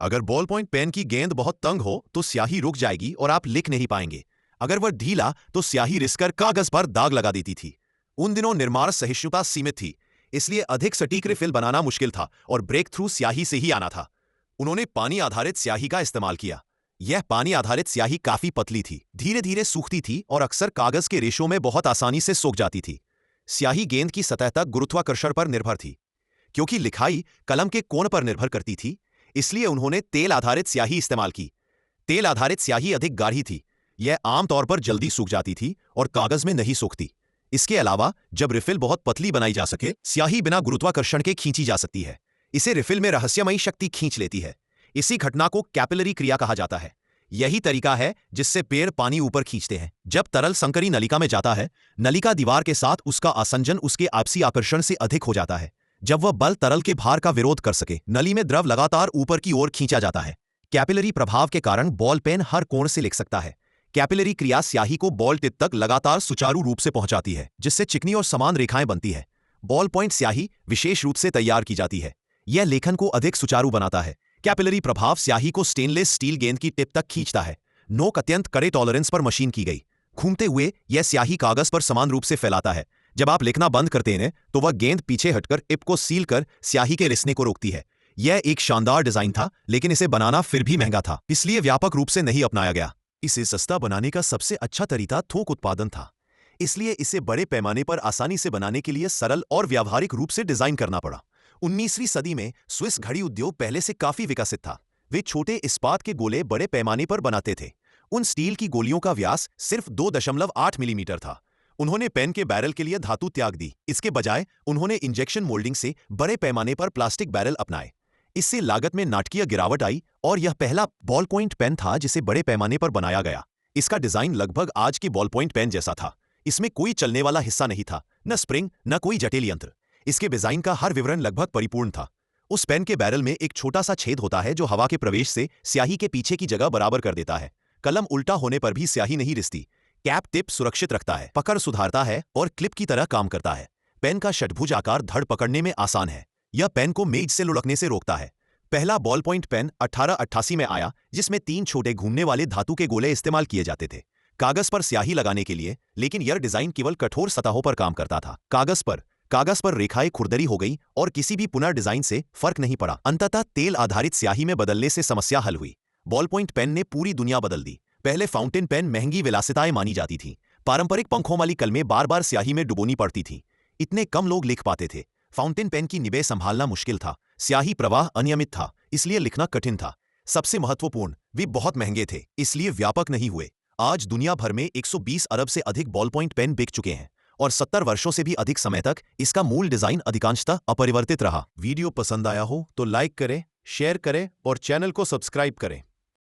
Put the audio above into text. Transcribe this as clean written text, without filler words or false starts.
अगर ball point pen की गेंद बहुत तंग हो तो स्याही रुक जाएगी और आप लिख नहीं पाएंगे। अगर वह ढीला तो स्याही रिसकर कागज पर दाग लगा देती थी। उन दिनों निर्माण सहिष्णुता सीमित थी, इसलिए अधिक सटीक रिफिल बनाना मुश्किल था और ब्रेक थ्रू स्याही से ही आना था। उन्होंने पानी आधारित स्याही का इस्तेमाल किया। यह पानी आधारित स्याही काफी पतली थी, धीरे धीरे सूखती थी और अक्सर कागज के रेशों में बहुत आसानी से सोख जाती थी। स्याही गेंद की सतह तक गुरुत्वाकर्षण पर निर्भर थी। क्योंकि लिखाई कलम के कोण पर निर्भर करती थी, इसलिए उन्होंने तेल आधारित स्याही इस्तेमाल की। तेल आधारित स्याही अधिक गाढ़ी थी, यह आमतौर पर जल्दी सूख जाती थी और कागज में नहीं सूखती। इसके अलावा जब रिफिल बहुत पतली बनाई जा सके, स्याही बिना गुरुत्वाकर्षण के खींची जा सकती है। इसे रिफिल में रहस्यमयी शक्ति खींच लेती है। इसी घटना को कैपिलरी क्रिया कहा जाता है। यही तरीका है जिससे पेड़ पानी ऊपर खींचते हैं। जब तरल संकरी नलिका में जाता है, नलिका दीवार के साथ उसका आसंजन उसके आपसी आकर्षण से अधिक हो जाता है। जब वह बल तरल के भार का विरोध कर सके, नली में द्रव लगातार ऊपर की ओर खींचा जाता है। कैपिलरी प्रभाव के कारण बॉल पेन हर कोण से लिख सकता है। कैपिलरी क्रिया स्याही को बॉल टिप तक लगातार सुचारू रूप से पहुंचाती है, जिससे चिकनी और समान रेखाएं बनती है। बॉल पॉइंट स्याही विशेष रूप से तैयार की जाती है। यह लेखन को अधिक सुचारू बनाता है। कैपिलरी प्रभाव स्याही को स्टेनलेस स्टील गेंद की टिप तक खींचता है। नोक अत्यंत कड़े टॉलरेंस पर मशीन की गई। घूमते हुए यह स्याही कागज पर समान रूप से फैलाता है। जब आप लिखना बंद करते हैं तो वह गेंद पीछे हटकर टिप को सील कर स्याही के रिसने को रोकती है। यह एक शानदार डिजाइन था, लेकिन इसे बनाना फिर भी महंगा था, इसलिए व्यापक रूप से नहीं अपनाया गया। इसे सस्ता बनाने का सबसे अच्छा तरीका थोक उत्पादन था, इसलिए इसे बड़े पैमाने पर आसानी से बनाने के लिए सरल और व्यावहारिक रूप से डिजाइन करना पड़ा। 19वीं सदी में स्विस घड़ी उद्योग पहले से काफी विकसित था। वे छोटे इस्पात के गोले बड़े पैमाने पर बनाते थे। उन स्टील की गोलियों का व्यास सिर्फ 2.8 मिलीमीटर था। उन्होंने पेन के बैरल के लिए धातु त्याग दी। इसके बजाय उन्होंने इंजेक्शन मोल्डिंग से बड़े पैमाने पर प्लास्टिक बैरल अपनाए। इससे लागत में नाटकीय गिरावट आई और यह पहला बॉल पॉइंट पेन था जिसे बड़े पैमाने पर बनाया गया। इसका डिजाइन लगभग आज की बॉल पॉइंट पेन जैसा था। इसमें कोई चलने वाला हिस्सा नहीं था, न स्प्रिंग न कोई जटिल यंत्र। इसके डिजाइन का हर विवरण लगभग परिपूर्ण था। उस पेन के बैरल में एक छोटा सा छेद होता है जो हवा के प्रवेश से स्याही के पीछे की जगह बराबर कर देता है। कलम उल्टा होने पर भी स्याही नहीं रिसती। कैप टिप सुरक्षित रखता है, पकड़ सुधारता है और क्लिप की तरह काम करता है। पेन का षटभुज आकार धड़ पकड़ने में आसान है। यह पेन को मेज से लुढ़कने से रोकता है। पहला बॉल पॉइंट पेन 1888 में आया, जिसमें 3 छोटे घूमने वाले धातु के गोले इस्तेमाल किए जाते थे कागज पर स्याही लगाने के लिए, लेकिन यह डिजाइन केवल कठोर सतहों पर काम करता था। कागज पर रेखाएं खुरदरी हो गई और किसी भी पुनर्डिजाइन से फर्क नहीं पड़ा। अंततः तेल आधारित स्याही में बदलने से समस्या हल हुई। बॉल पॉइंट पेन ने पूरी दुनिया बदल दी। पहले फाउंटेन पेन महंगी विलासिताएं मानी जाती थी। पारंपरिक पंखों वाली कलमें बार बार स्याही में डुबोनी पड़ती थी। इतने कम लोग लिख पाते थे। फाउंटेन पेन की निबें संभालना मुश्किल था। स्याही प्रवाह अनियमित था, इसलिए लिखना कठिन था। सबसे महत्वपूर्ण, वे बहुत महंगे थे, इसलिए व्यापक नहीं हुए। आज दुनिया भर में 120 अरब से अधिक बॉल पॉइंट पेन बिक चुके हैं और 70 वर्षों से भी अधिक समय तक इसका मूल डिजाइन अधिकांशतः अपरिवर्तित रहा। वीडियो पसंद आया हो तो लाइक करें, शेयर करें और चैनल को सब्सक्राइब करें।